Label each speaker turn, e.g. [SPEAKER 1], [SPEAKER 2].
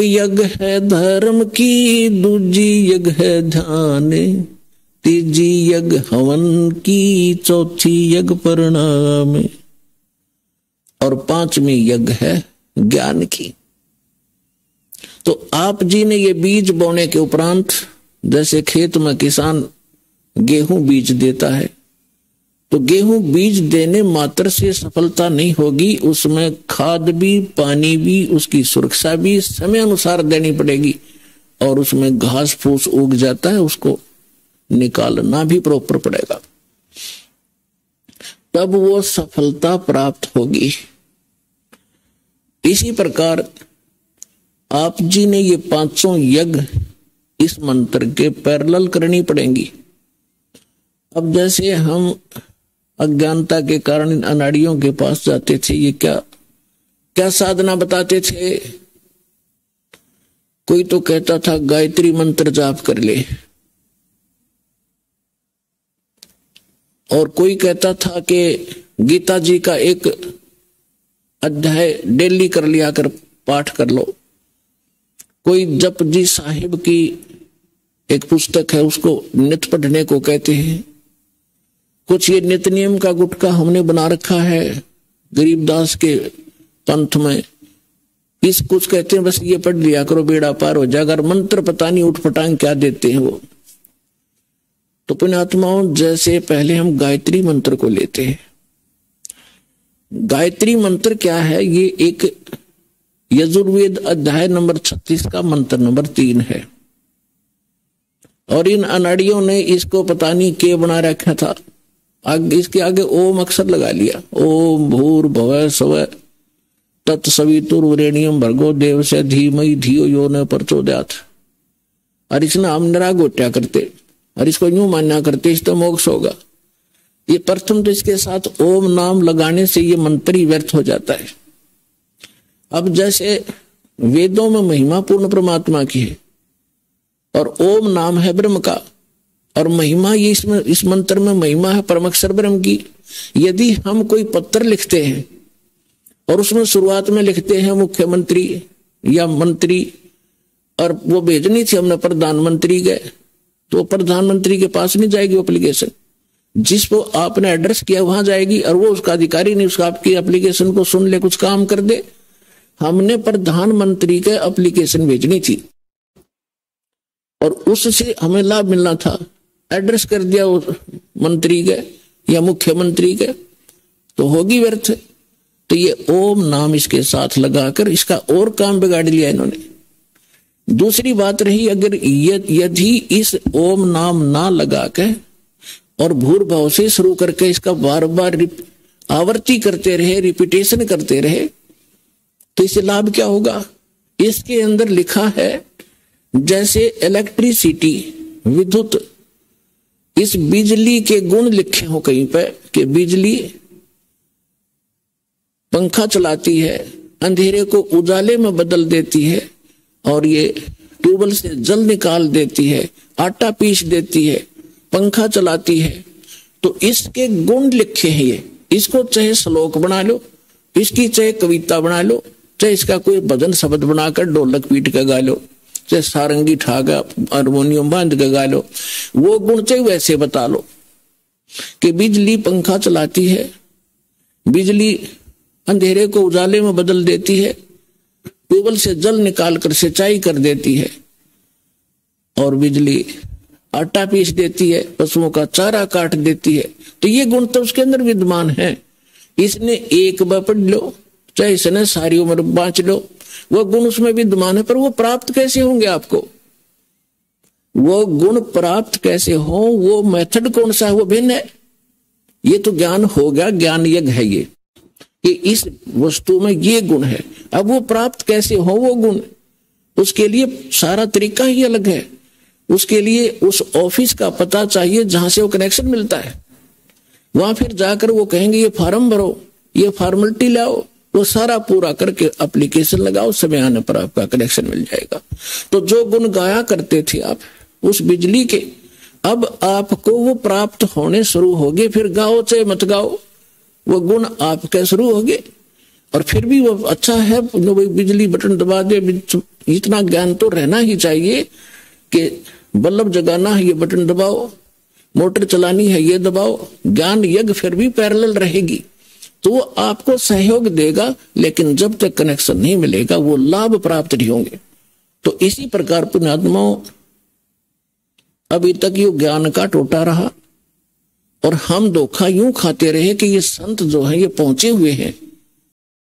[SPEAKER 1] यज्ञ है धर्म की, दूजी यज्ञ है ध्यान, तीजी यज्ञ हवन की, चौथी यज्ञ परिणाम और पांचवी यज्ञ है ज्ञान की। तो आप जी ने ये बीज बोने के उपरांत, जैसे खेत में किसान गेहूं बीज देता है, तो गेहूं बीज देने मात्र से सफलता नहीं होगी, उसमें खाद भी, पानी भी, उसकी सुरक्षा भी समय अनुसार देनी पड़ेगी, और उसमें घास फूस उग जाता है, उसको निकालना भी प्रॉपर पड़ेगा, तब वो सफलता प्राप्त होगी। इसी प्रकार आप जी ने ये पांचों यज्ञ इस मंत्र के पैरेलल करनी पड़ेंगी। अब जैसे हम अज्ञानता के कारण इन अनाड़ियों के पास जाते थे, ये क्या क्या साधना बताते थे। कोई तो कहता था गायत्री मंत्र जाप कर ले, और कोई कहता था कि गीता जी का एक अध्याय डेली कर लिया कर पाठ कर लो। कोई जप जी साहिब की एक पुस्तक है, उसको नित पढ़ने को कहते हैं। कुछ ये नित नियम का गुटका हमने बना रखा है गरीबदास के पंथ में, इस कुछ कहते हैं बस ये पढ़ लिया करो बेड़ा पार हो जाएगा, अगर मंत्र पता नहीं उठ पटांग क्या देते हैं वो। तो पुण्यात्माओं, जैसे पहले हम गायत्री मंत्र को लेते हैं। गायत्री मंत्र क्या है? ये एक यजुर्वेद अध्याय नंबर 36 का मंत्र नंबर 3 है, और इन अनाड़ियों ने इसको पता नहीं के बना रखा था, इसके आगे ओम अक्षर लगा लिया, ओम भूर्भुवः स्वः तत्सवितुर्वरेण्यं भर्गो देवस्य धीमहि धियो यो न प्रचोदयात्। और इसने हम निरागोट्या करते और इसको यूं मान्या करते इससे मोक्ष होगा। ये प्रथम तो इसके साथ ओम नाम लगाने से ये मंत्र ही व्यर्थ हो जाता है। अब जैसे वेदों में महिमा पूर्ण परमात्मा की है, और ओम नाम है ब्रह्म का, और महिमा ये इस मंत्र में महिमा है परमक्षर ब्रह्म की। यदि हम कोई पत्र लिखते हैं और उसमें शुरुआत में लिखते हैं मुख्यमंत्री या मंत्री, और वो भेजनी थी हमने प्रधानमंत्री गए, तो प्रधानमंत्री के पास नहीं जाएगी वो एप्लीकेशन, जिसको आपने एड्रेस किया वहां जाएगी, और वो उसका अधिकारी नहीं उसका आपकी एप्लीकेशन को सुन ले, कुछ काम कर दे। हमने प्रधानमंत्री के एप्लीकेशन भेजनी थी और उससे हमें लाभ मिलना था, एड्रेस कर दिया उस मंत्री के या मुख्यमंत्री के, तो होगी व्यर्थ। तो ये ओम नाम इसके साथ लगाकर इसका और काम बिगाड़ लिया इन्होंने। दूसरी बात रही, अगर यदि इस ओम नाम ना लगा के और भूर्भाव से शुरू करके इसका बार बार आवर्ती करते रहे, रिपीटेशन करते रहे, तो इससे लाभ क्या होगा? इसके अंदर लिखा है जैसे इलेक्ट्रिसिटी, विद्युत, इस बिजली के गुण लिखे हो कहीं पे कि बिजली पंखा चलाती है, अंधेरे को उजाले में बदल देती है, और ये ट्यूबवेल से जल निकाल देती है, आटा पीस देती है, पंखा चलाती है। तो इसके गुण लिखे हैं ये, इसको चाहे श्लोक बना लो, इसकी चाहे कविता बना लो, चाहे इसका कोई भजन शब्द बनाकर ढोलक पीट के गा लो, चाहे सारंगी ठागा हारमोनियम बांध के गा लो, वो गुण चाहे वैसे बता लो कि बिजली पंखा चलाती है, बिजली अंधेरे को उजाले में बदल देती है, ट्यूबवेल से जल निकालकर सिंचाई कर देती है, और बिजली आटा पीस देती है, पशुओं का चारा काट देती है। तो ये गुण तो उसके अंदर विद्यमान है। इसने एक बार पढ़ लो, चाहे इसने सारी उम्र बांच लो, वो गुण उसमें विद्यमान है। पर वो प्राप्त कैसे होंगे आपको? वो गुण प्राप्त कैसे हो, वो मेथड कौन सा है, वो भिन्न है। ये तो ज्ञान हो गया, ज्ञान यज्ञ है ये कि इस वस्तु में ये गुण है। अब वो प्राप्त कैसे हो वो गुण, उसके लिए सारा तरीका ही अलग है। उसके लिए उस ऑफिस का पता चाहिए जहां से वो कनेक्शन मिलता है, वहां फिर जाकर वो कहेंगे ये फॉर्म भरो, ये फॉर्मेलिटी लाओ, वो सारा पूरा करके एप्लीकेशन लगाओ, समय आने पर आपका कनेक्शन मिल जाएगा। तो जो गुण गाया करते थे आप उस बिजली के, अब आपको वो प्राप्त होने शुरू हो गए। फिर गाओ चाहे मत गाओ, वो गुण आपके शुरू हो गए। और फिर भी वो अच्छा है, बिजली बटन दबा दे, इतना ज्ञान तो रहना ही चाहिए कि बल्ब जगाना है ये बटन दबाओ, मोटर चलानी है ये दबाओ। ज्ञान यज्ञ फिर भी पैरेलल रहेगी, तो वो आपको सहयोग देगा, लेकिन जब तक कनेक्शन नहीं मिलेगा वो लाभ प्राप्त नहीं होंगे। तो इसी प्रकार पुण्यात्माओं, अभी तक ये ज्ञान का टोटा रहा और हम धोखा यूं खाते रहे कि ये संत जो है ये पहुंचे हुए हैं,